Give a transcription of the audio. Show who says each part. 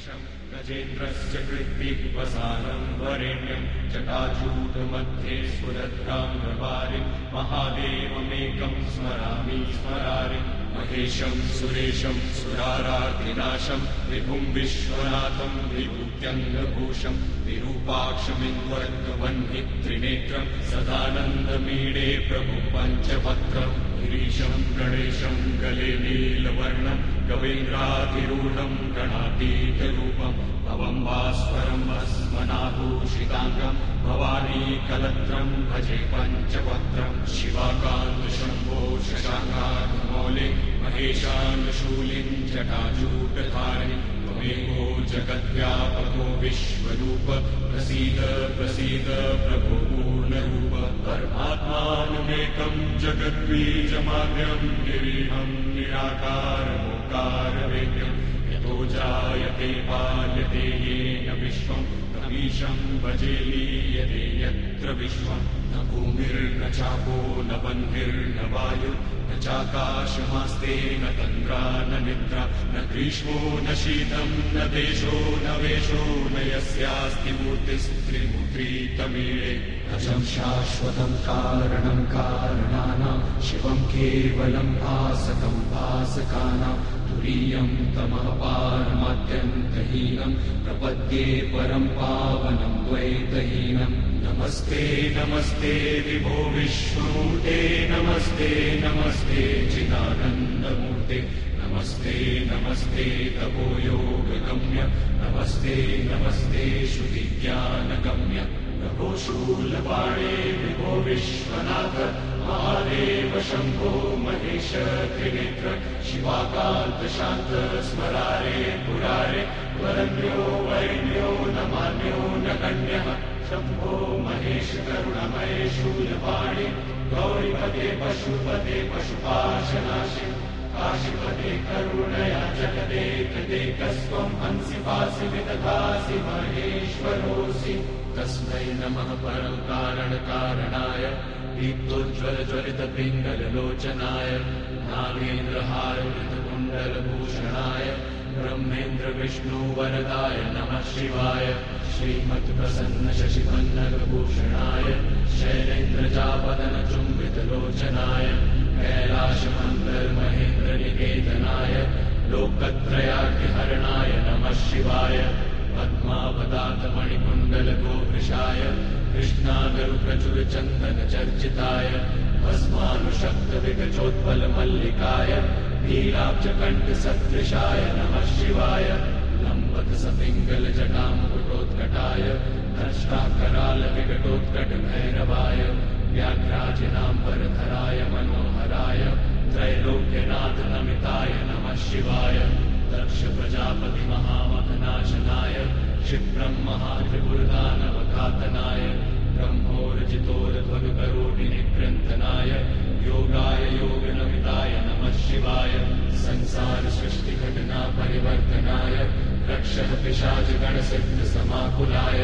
Speaker 1: महेशं गजेन्द्रस्य कृत्तिवसानं वरेण्यं जटाजूटमध्ये स्फुरद्गाङ्गवारिं महादेवमेकं स्मरामि स्मरारि महेशं सुरेशं सुरारार्तिनाशं विभुं विश्वनाथं विभूत्यङ्गभूषं विरूपाक्षमिन्द्वर्गवह्नित्रिनेत्रं सदानन्दमीडे प्रभुं पञ्चवक्त्रं गिरीशं गणेशं गले नीलवर्णं गवेन्द्राधिरूढं गणातीतरूपं भवं भास्वरं भस्मनाभूषिताङ्गं भवानी कलत्रं भजे पञ्चवक्त्रं शिवाकान्तशम्भो शशाङ्कान्मौले महेशानुशूलिं जटाजूटधारिणि त्वमेको जगद्व्यापको विश्वरूप प्रसीद प्रसीद प्रभो पूर्णरूप परमात्मानमेकं जगद्बीजमाद्यं गिरिहं निराकारमोकारवेद्यं यतो जायते पाल्यते येन विश्वं तमीशं भजे लीयते यत्र विश्वं न भूमिर्न चापो न बन्धिर्न वायुः न चाकाशमास्ते न तन्द्रा न निद्रा न ग्रीष्मो न शीतं न देशो न वेशो न यस्यास्ति मूर्तिस्त्रिमूर्ति तमीळे अजं शाश्वतं कारणं कारणानां शिवं केवलं भासकं भासकानां तुरीयं तमः पारमात्यन्तहीनं प्रपद्ये परं पावनं द्वैतहीनं नमस्ते नमस्ते विभो विश्वमूर्ते नमस्ते नमस्ते चिदानन्दमूर्ते नमस्ते नमस्ते तपो योगगम्य नमस्ते नमस्ते श्रुतिज्ञानगम्य प्रभो शूलपाणे विभो विश्वनाथ महादेव शम्भो महेश त्रिनेत्र शिवाकान्त शान्त स्मरारे पुरारे वरन्यो वैन्यो न मान्यो न गण्यः शम्भो महेश करुणमय शूलपाणे गौरीपते पशुपते पशुपाशनाशि काशीपते करुणया जगदेकदेकस्त्वं हंसि पासि विदधासि महेश्वरोऽसि तस्मै नमः परं कारणकारणाय दीप्तोज्ज्वलज्वलितपिङ्गललोचनाय नागेन्द्रहारकृतकुण्डलभूषणाय ब्रह्मेन्द्र विष्णुवरदाय नमः शिवाय श्रीमत्प्रसन्न शशिपन्नगभूषणाय शैलेन्द्रजापदनचुम्बितलोचनाय कैलाशमन्दर्महेन्द्रनिकेतनाय लोकत्रयार्तिहरणाय नमः शिवाय पद्मावतातमणिकुण्डलगोवृषाय कृष्णागरुप्रचुरचन्दनचर्चिताय भस्मानुशक्तविकचोत्पलमल्लिकाय नीलाब्जकण्ठसदृशाय नमः शिवाय लम्बतसपिङ्गलजटामुकुटोत्कटाय धर्ष्टाकरालविकटोत्कटभैरवाय व्याघ्राजिनाम्बरधराय मनोहराय त्रैलोक्यनाथनमिताय नमः शिवाय दक्षप्रजापतिमहामखनाशनाय क्षिप्रं महात्रिपुरदानवघातनाय ब्रह्मोर्जितोरध्वनुकरोटिनिकृन्तनाय योगाय योगनमिताय नमः शिवाय संसारसृष्टिघटना परिवर्तनाय रक्षः पिशाचगणसिद्धसमाकुलाय